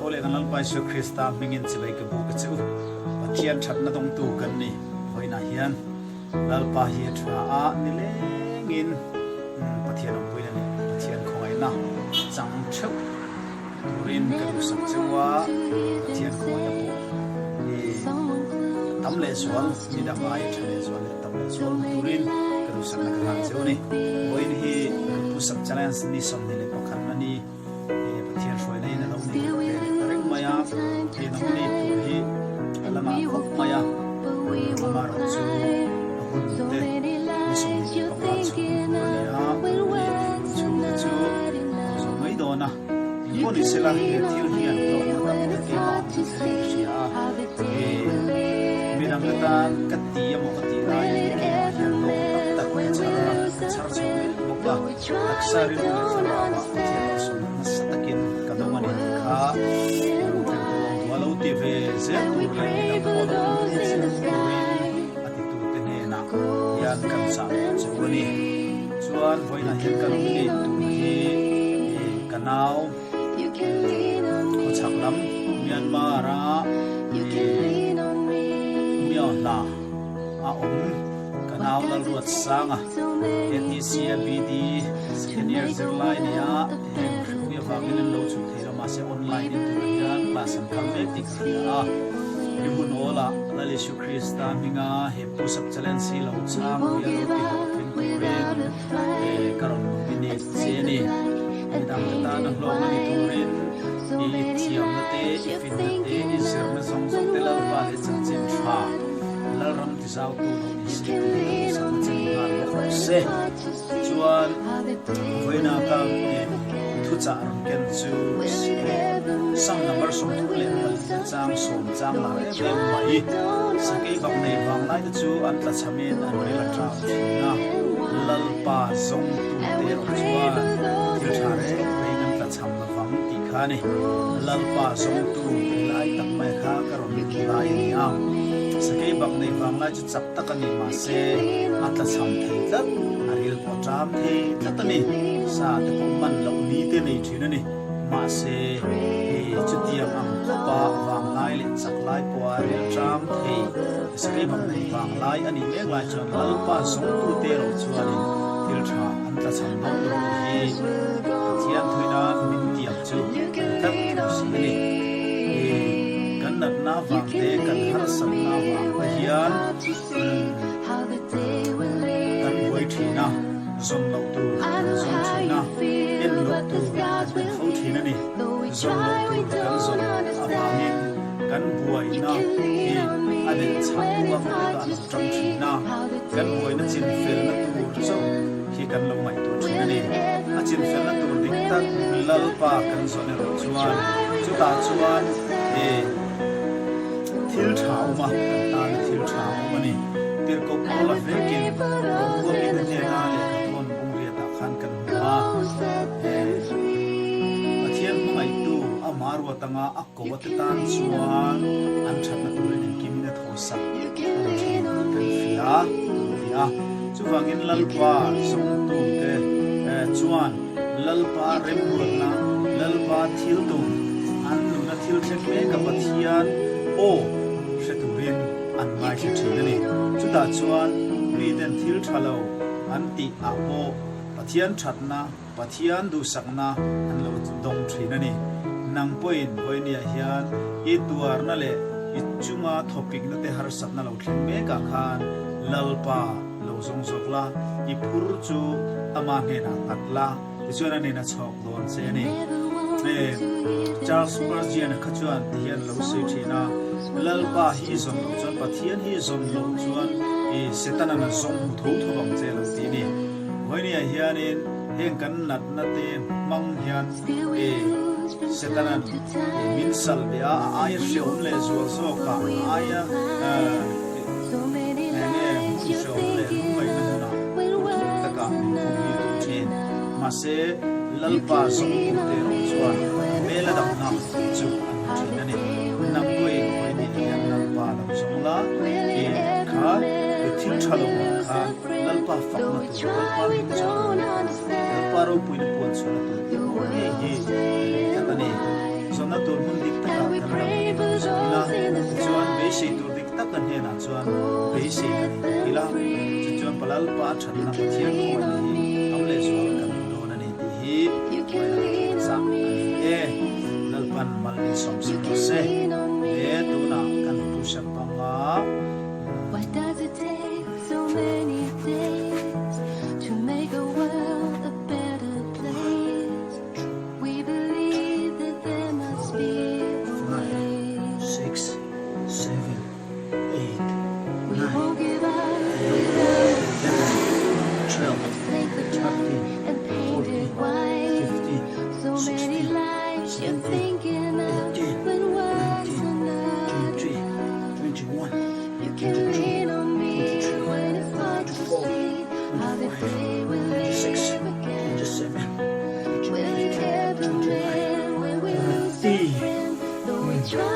thole kan Lalpa Jesu Krista mingin chibai ka bu ka chu pathian thatna dong tu kan ni hoina hian Lalpa hi tha a ni lengin pathian ang puina ni pathian khongai na chang theu turin ka du sak chuwa pathian khongai bu ni tam le sual ni da mai thale sual tam le sual turin ka du sak na ka han chu ni hoin hi push-up challenge ni som ni le pakhan ani pathian roi nei na lo ni rêng maya thì nó đi tuổi hi là mà khóc maya mà rồi chú hôn tê đi sống đi bọc lá chú chú rồi mấy đồ na có đi xe la thì thiếu hiền rồi mà tập cái kia mà thì mình đang cái ta cắt tỉa một cái tỉa lại hiền rồi tập cái chả chả bọc lá tập sa đi rồi là mà thì nó sống nó sát takin cái đó mà đi khá ti ve ze tu le na ko do se ati tu te ne na yan kan sa chu ni chuan voina hen kan ni tu hi kanau ko chaklam Myanmar ra myo la a kanau Lalruatsanga etisia bd senior zerline ya ya Vawiin lo chu thira ma se online in class and convect ikha imun ola la Jesu Krista minga he push-up challenge si lo chang ya lo ti ho pin turin karon bini cheni midang ta na lo mani turin I thiam na te ifin na te izir na zawngtu te Lalpa le chanchin tha lalram ti zawngtu lo ni se sam chen har lo se chuan voina ka Thuchah ken chu sam number som thu le chang som chang la re mai Sakeibaknei vanglaite chu an tlachhamin an rela tra na Lalpa zawngtu te chuan Thuchah re rêng tlachham vang ti kha ni Lalpa zawngtu lai tak mai kha karon lai ni am Sakeibaknei vanglaite chap takani ma se tlachham thil aril potram the tatani sa te man lo ni te nei thina ni ma se chutiam am pa vanglai le chaklai puari tram the Sakeibaknei vanglai ani meglai chon Lalpa zawngtu te ro chuani thil tha an ta cham dong ro hi thian thuina min tiam chu tak si ni kan nat na wang te kan harsatna wang hian kan voi thina zawngtu zawngtue in lo tu kan fo thina ni zawngtu kan zon Vawiin kan buai na hi adin chakwa ka ta tram thina kan buai na chin fel na tu zo hi kan lo mai tu thina ni a chin fel na tu dik ta Lalpa kan zon ro chuan chu ta chuan thil thau ma kan ta thil thau ma ni tir ko la vekin ko mi te na le ka thon ungria ta khan kan ma pathian mai tu Lalruatsanga tan chuan an thatna turin kim na thosa kan fia chu wangin Lalpa zawngtu te chuan Lalpa remurna Lalpa thil tu an luna thil thek me ka pathian o sheturin an mai thina ni chu ta chuan mi den thil thalo an ti a po pathian thatna pathian du sakna an lo dong thina ni nang point voinia hian I tuar na le I chunga topic na te harsatna lo thlin me ka khan Lalpa lo zong zokla I phur chu ama nge na tatla chuan ani na chok don se ni Charles Spurgeon khachuan hian lo sei thina Lalpa hi zon lo chuan pathian hi zon lo chuan I setana na zong tho tho bang che lo ti ni voinia hian in heng kan nat na te mang hian setanan min salbia aya shion le zual so ka aya ne shion le mai na ta ka min hi tu chen ma se Lalpa zawngtu te ro chuan mela dam na chu an thina ni nam koi ni hian Lalpa lo zongla kha thil thalo kha Lalpa fakna tu Lalpa min chaw Lalpa ro puin puan chuna tu hi tani zona tur mun dik Lalpa chan na thian ko ni amle zual kan do na ni ti hi sa e Lalpan malsawm si se e tu na kan Thuchah panga. Why does it take so many days to make a world a better place? We believe that there must be a way. 5, 6, 7, 8, We 9, won't give up 12, Let's take the blood and paint it white. 15, So many 16, lives you're 17, thinking of 18, when words 19, are not 23, enough. 21, You can lean on me when it's hard to 24, see how the day will 26, live again. 27, Will you 28, ever 29, win when we lose a 30. friend? Though we try